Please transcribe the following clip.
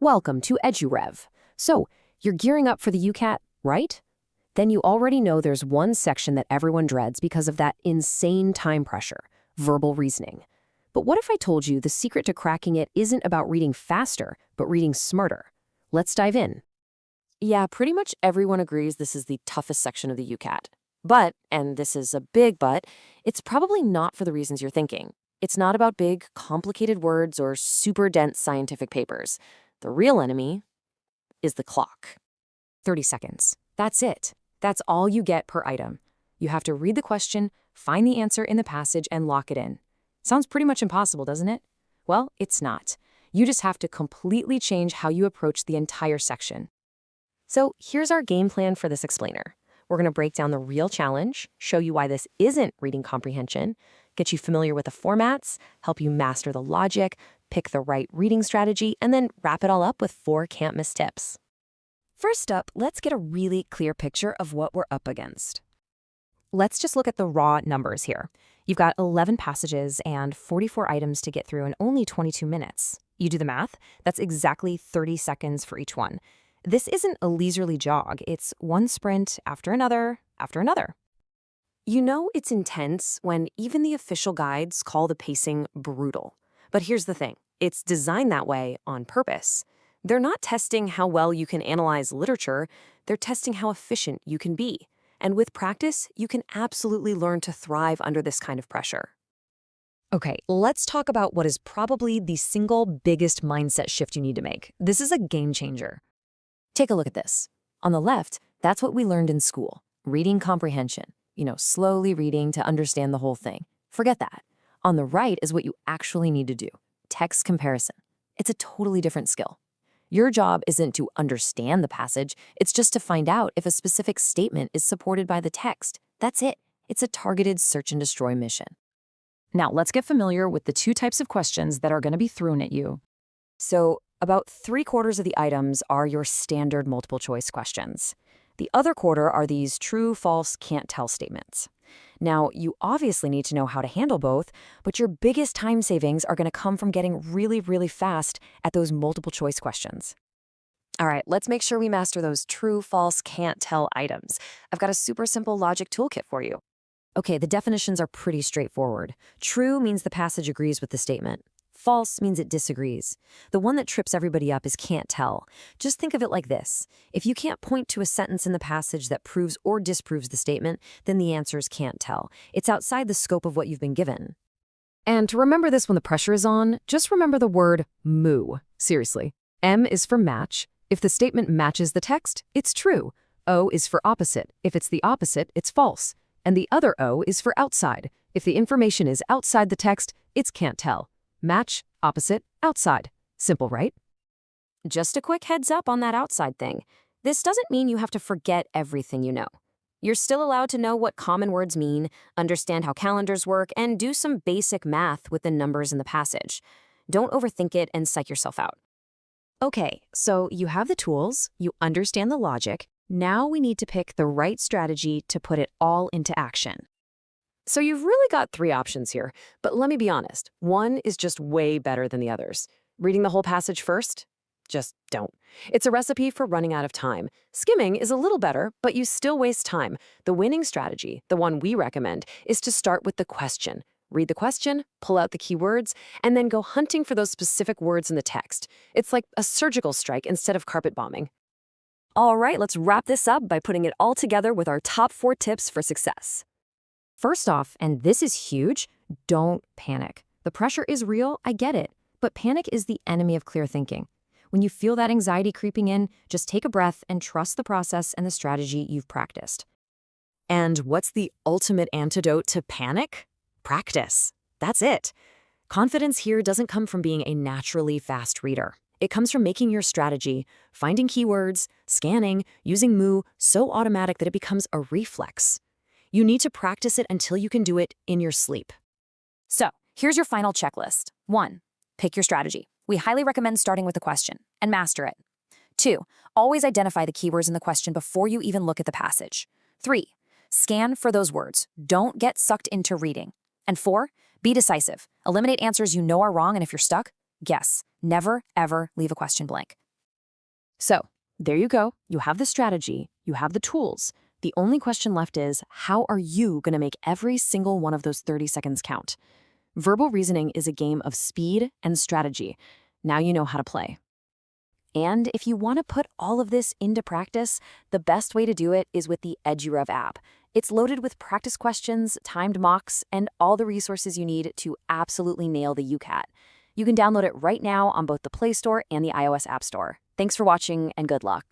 Welcome to EduRev. So, you're gearing up for the UCAT, right? Then you already know there's one section that everyone dreads because of that insane time pressure, verbal reasoning. But what if I told you the secret to cracking it isn't about reading faster, but reading smarter? Let's dive in. Yeah, pretty much everyone agrees this is the toughest section of the UCAT. But, and this is a big but, it's probably not for the reasons you're thinking. It's not about big, complicated words or super dense scientific papers. The real enemy is the clock. 30 seconds. That's it. That's all you get per item. You have to read the question, find the answer in the passage, and lock it in. Sounds pretty much impossible, doesn't it? Well, it's not. You just have to completely change how you approach the entire section. So here's our game plan for this explainer. We're going to break down the real challenge, show you why this isn't reading comprehension, get you familiar with the formats, help you master the logic, pick the right reading strategy, and then wrap it all up with 4 can't-miss tips. First up, let's get a really clear picture of what we're up against. Let's just look at the raw numbers here. You've got 11 passages and 44 items to get through in only 22 minutes. You do the math, that's exactly 30 seconds for each one. This isn't a leisurely jog, it's one sprint after another after another. You know it's intense when even the official guides call the pacing brutal. But here's the thing, it's designed that way on purpose. They're not testing how well you can analyze literature, they're testing how efficient you can be. And with practice, you can absolutely learn to thrive under this kind of pressure. Okay, let's talk about what is probably the single biggest mindset shift you need to make. This is a game changer. Take a look at this. On the left, that's what we learned in school, reading comprehension. Slowly reading to understand the whole thing. Forget that. On the right is what you actually need to do, text comparison. It's a totally different skill. Your job isn't to understand the passage, it's just to find out if a specific statement is supported by the text. That's it. It's a targeted search and destroy mission. Now, let's get familiar with the 2 types of questions that are going to be thrown at you. So, about 3/4 of the items are your standard multiple choice questions. The other quarter are these true, false, can't tell statements. Now, you obviously need to know how to handle both, but your biggest time savings are going to come from getting really, really fast at those multiple choice questions. All right, let's make sure we master those true, false, can't tell items. I've got a super simple logic toolkit for you. Okay, the definitions are pretty straightforward. True means the passage agrees with the statement. False means it disagrees. The one that trips everybody up is can't tell. Just think of it like this. If you can't point to a sentence in the passage that proves or disproves the statement, then the answer is can't tell. It's outside the scope of what you've been given. And to remember this when the pressure is on, just remember the word moo. Seriously. M is for match. If the statement matches the text, it's true. O is for opposite. If it's the opposite, it's false. And the other O is for outside. If the information is outside the text, it's can't tell. Match, opposite, outside. Simple, right? Just a quick heads up on that outside thing. This doesn't mean you have to forget everything you know. You're still allowed to know what common words mean, understand how calendars work, and do some basic math with the numbers in the passage. Don't overthink it and psych yourself out. Okay, so you have the tools, you understand the logic. Now we need to pick the right strategy to put it all into action. So you've really got 3 options here, but let me be honest, one is just way better than the others. Reading the whole passage first? Just don't. It's a recipe for running out of time. Skimming is a little better, but you still waste time. The winning strategy, the one we recommend, is to start with the question. Read the question, pull out the keywords, and then go hunting for those specific words in the text. It's like a surgical strike instead of carpet bombing. All right, let's wrap this up by putting it all together with our top 4 tips for success. First off, and this is huge, don't panic. The pressure is real, I get it, but panic is the enemy of clear thinking. When you feel that anxiety creeping in, just take a breath and trust the process and the strategy you've practiced. And what's the ultimate antidote to panic? Practice. That's it. Confidence here doesn't come from being a naturally fast reader. It comes from making your strategy, finding keywords, scanning, using moo so automatic that it becomes a reflex. You need to practice it until you can do it in your sleep. So, here's your final checklist. 1. Pick your strategy. We highly recommend starting with a question and master it. 2. Always identify the keywords in the question before you even look at the passage. 3. Scan for those words. Don't get sucked into reading. And 4. Be decisive. Eliminate answers you know are wrong, and if you're stuck, guess. Never, ever leave a question blank. So, there you go. You have the strategy, you have the tools. The only question left is, how are you going to make every single one of those 30 seconds count? Verbal reasoning is a game of speed and strategy. Now you know how to play. And if you want to put all of this into practice, the best way to do it is with the EduRev app. It's loaded with practice questions, timed mocks, and all the resources you need to absolutely nail the UCAT. You can download it right now on both the Play Store and the iOS App Store. Thanks for watching, and good luck.